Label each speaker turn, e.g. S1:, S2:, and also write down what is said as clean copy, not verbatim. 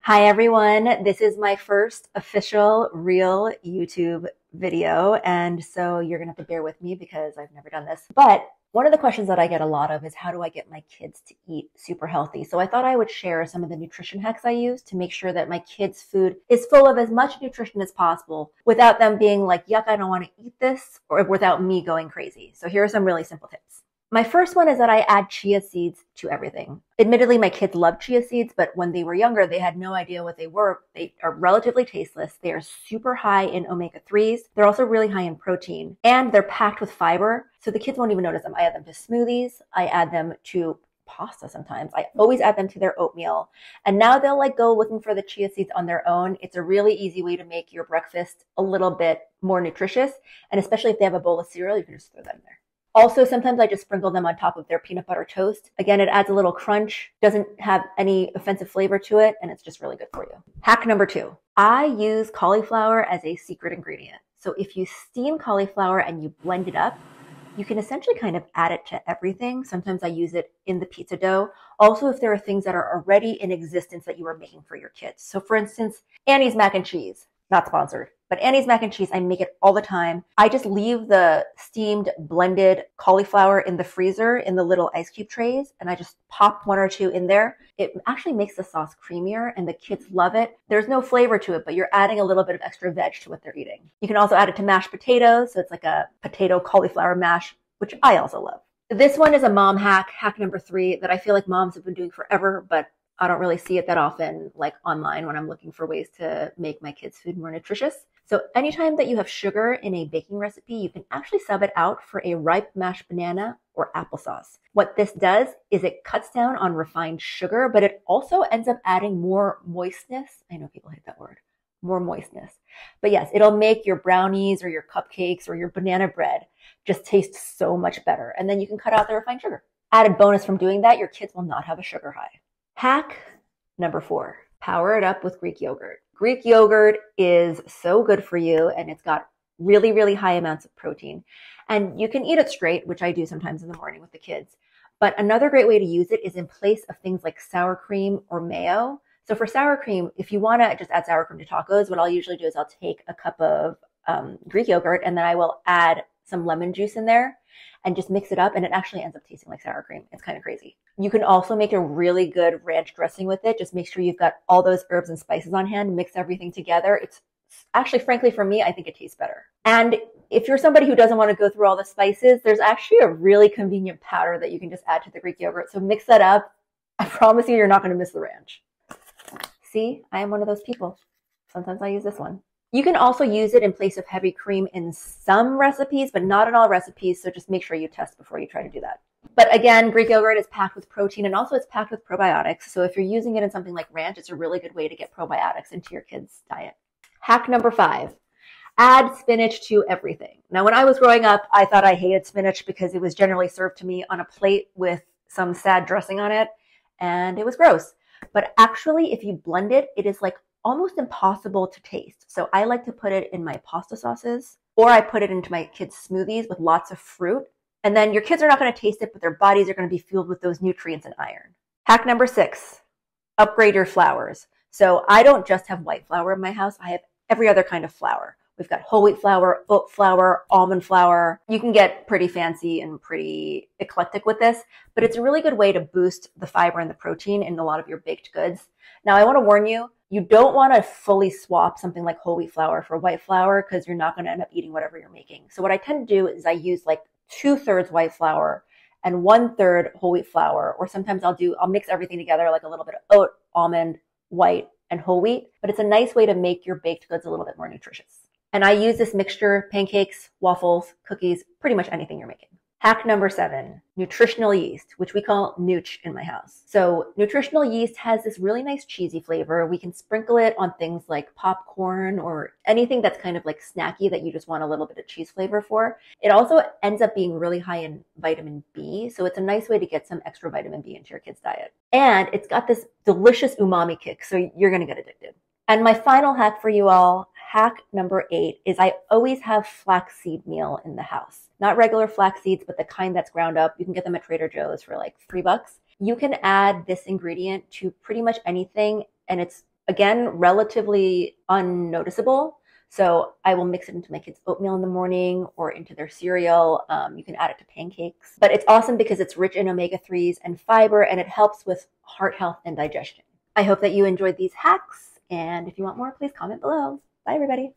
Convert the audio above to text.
S1: Hi everyone, this is my first official real YouTube video, and so you're gonna have to bear with me because I've never done this. But one of the questions that I get a lot of is how do I get my kids to eat super healthy? So I thought I would share some of the nutrition hacks I use to make sure that my kids' food is full of as much nutrition as possible without them being like, yuck, I don't want to eat this, or without me going crazy. So here are some really simple tips. My first one is that I add chia seeds to everything. Admittedly, my kids love chia seeds, but when they were younger, they had no idea what they were. They are relatively tasteless. They are super high in omega-3s. They're also really high in protein, and they're packed with fiber, so the kids won't even notice them. I add them to smoothies. I add them to pasta sometimes. I always add them to their oatmeal. And now they'll go looking for the chia seeds on their own. It's a really easy way to make your breakfast a little bit more nutritious. And especially if they have a bowl of cereal, you can just throw them there. Also, sometimes I just sprinkle them on top of their peanut butter toast. Again, it adds a little crunch, doesn't have any offensive flavor to it, and it's just really good for you. Hack number 2. I use cauliflower as a secret ingredient. So if you steam cauliflower and you blend it up, you can essentially kind of add it to everything. Sometimes I use it in the pizza dough. Also, if there are things that are already in existence that you are making for your kids. So for instance, Annie's mac and cheese, not sponsored, but Annie's mac and cheese, I make it all the time. I just leave the steamed blended cauliflower in the freezer in the little ice cube trays, and I just pop 1 or 2 in there. It actually makes the sauce creamier and the kids love it. There's no flavor to it, but you're adding a little bit of extra veg to what they're eating. You can also add it to mashed potatoes. So it's like a potato cauliflower mash, which I also love. This one is a mom hack, hack number 3, that I feel like moms have been doing forever, but I don't really see it that often, like online when I'm looking for ways to make my kids' food more nutritious. So anytime that you have sugar in a baking recipe, you can actually sub it out for a ripe mashed banana or applesauce. What this does is it cuts down on refined sugar, but it also ends up adding more moistness. I know people hate that word, more moistness. But yes, it'll make your brownies or your cupcakes or your banana bread just taste so much better. And then you can cut out the refined sugar. Added bonus from doing that, your kids will not have a sugar high. Hack number 4, power it up with Greek yogurt. Greek yogurt is so good for you, and it's got really, really high amounts of protein. And you can eat it straight, which I do sometimes in the morning with the kids. But another great way to use it is in place of things like sour cream or mayo. So for sour cream, if you want to just add sour cream to tacos, what I'll usually do is I'll take a cup of Greek yogurt, and then I will add some lemon juice in there and just mix it up, and it actually ends up tasting like sour cream. It's kind of crazy. You can also make a really good ranch dressing with it. Just make sure you've got all those herbs and spices on hand, mix everything together. It's actually, frankly, for me, I think it tastes better. And if you're somebody who doesn't want to go through all the spices, there's actually a really convenient powder that you can just add to the Greek yogurt. So mix that up. I promise you're not going to miss the ranch. See, I am one of those people. Sometimes I use this one. You can also use it in place of heavy cream in some recipes, but not in all recipes. So just make sure you test before you try to do that. But again, Greek yogurt is packed with protein, and also it's packed with probiotics. So if you're using it in something like ranch, it's a really good way to get probiotics into your kids' diet. Hack number 5, add spinach to everything. Now, when I was growing up, I thought I hated spinach because it was generally served to me on a plate with some sad dressing on it, and it was gross. But actually, if you blend it, it is like almost impossible to taste. So I like to put it in my pasta sauces, or I put it into my kids' smoothies with lots of fruit. And then your kids are not going to taste it, but their bodies are going to be filled with those nutrients and iron. Hack number 6, upgrade your flours. So I don't just have white flour in my house. I have every other kind of flour. We've got whole wheat flour, oat flour, almond flour. You can get pretty fancy and pretty eclectic with this, but it's a really good way to boost the fiber and the protein in a lot of your baked goods. Now, I want to warn you, you don't want to fully swap something like whole wheat flour for white flour because you're not going to end up eating whatever you're making. So what I tend to do is I use like 2/3 white flour and 1/3 whole wheat flour, or sometimes I'll mix everything together like a little bit of oat, almond, white, and whole wheat. But it's a nice way to make your baked goods a little bit more nutritious. And I use this mixture, pancakes, waffles, cookies, pretty much anything you're making. Hack number 7, nutritional yeast, which we call nooch in my house. So nutritional yeast has this really nice cheesy flavor. We can sprinkle it on things like popcorn or anything that's kind of like snacky that you just want a little bit of cheese flavor for. It also ends up being really high in vitamin B. So it's a nice way to get some extra vitamin B into your kids' diet. And it's got this delicious umami kick. So you're going to get addicted. And my final hack for you all, hack number 8, is I always have flaxseed meal in the house. Not regular flax seeds, but the kind that's ground up. You can get them at Trader Joe's for like $3. You can add this ingredient to pretty much anything, and it's again, relatively unnoticeable. So I will mix it into my kids' oatmeal in the morning or into their cereal. You can add it to pancakes. But it's awesome because it's rich in omega-3s and fiber, and it helps with heart health and digestion. I hope that you enjoyed these hacks. And if you want more, please comment below. Bye, everybody.